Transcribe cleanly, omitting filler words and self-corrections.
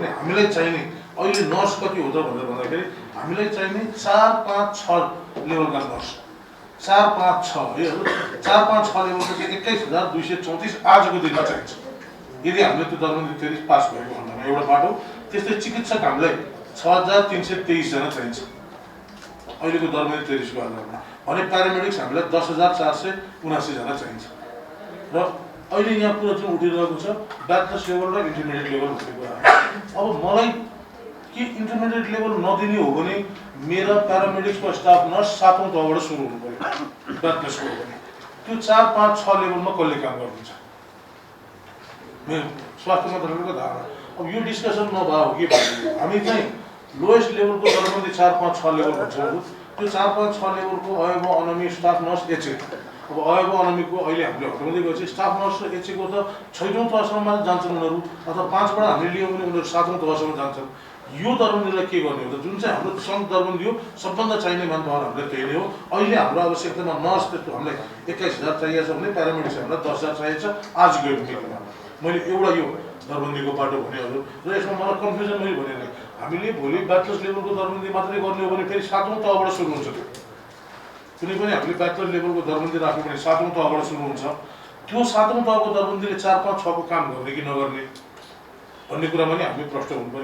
भने हामीलाई चाहिने अहिले नर्स कति हो त भनेर भन्दाखेरि हामीलाई चाहिने 4, 5, 6 लेभलका नर्स 4, 5, 6 है 4, 5, 6 लेभलको चाहिँ 21,234 आजको दिनमा चाहिन्छ यदि हामीले त्यो दरबन 33 पास भएको खण्डमा एउटा बाटो। त्यस्तै चिकित्सक हामीलाई 6,323 जना चाहिन्छ अहिलेको दरबन 33 को आधारमा भने प्यारामेडिक्स हामीलाई 10,479 जना चाहिन्छ र अहिले यहाँ कुरा चाहिँ उठिरहेको छ ब्याचलर्स लेभल र इन्टरमिडिएट लेभल भन्ने कुरा। अब मलाई के इन्टरमिडिएट लेभल नदिने हो भने मेरा प्यारामेडिक्सको स्टाफ नर्स 7औं तहबाट सुरु हुनु पर्यो ब्याचलर्सको हो भने त्यो 4, 5, 6 लेभलमा कसले काम गर्नुहुन्छ मेरो स्वास्थ्य मन्त्रालयको धारणा। अब यो डिस्कसन नभए हो कि हामी चाहिँ लोएस्ट लेभलको दरबन्दी 4, 5, 6 लेभल भन्छौँ त्यो 4, 5, 6 लेभलको अयब अनमी स्टाफ नर्स एचए। अब अयब अनमीको अहिले हामीले हटाउँदै गएपछि स्टाफ नर्स र एचएको त 6औं तहसम्म जान्छन् उनीहरू अथवा 5 बाट हामीले लियो भने उनीहरू 7औं तहसम्म जान्छन्। यो दरबन्दीलाई के गर्ने हो त जुन चाहिँ हाम्रो सङ्घ दरबन्दी हो सबभन्दा चाहिने मानपावर हामीलाई त्यही नै हो। अहिले हाम्रो आवश्यकतामा नर्स त्यस्तो हामीलाई 21,000 चाहिएको छ भने प्यारामेडिक्स हामीलाई 10,000 चाहिएको छ आजको मितिमा। मैले एउटा यो दरबन्दीको बाटो भने हजुर र यसमा मलाई कन्फ्युजन मैले भने नि हामीले भोलि ब्याचलर्स लेभलको दरबन्दी मात्रै गर्ने हो भने फेरि 7औं तहबाट सुरु हुन्छ त्यो कुनै पनि हामीले ब्याचलर लेभलको दरबन्दी राख्यो भने 7औं तहबाट सुरु हुन्छ। त्यो 7औं तहको दरबन्दीले 4, 5, 6 को काम गर्ने कि नगर्ने भन्ने कुरामा नि हामी प्रश्न हुनु पर्यो।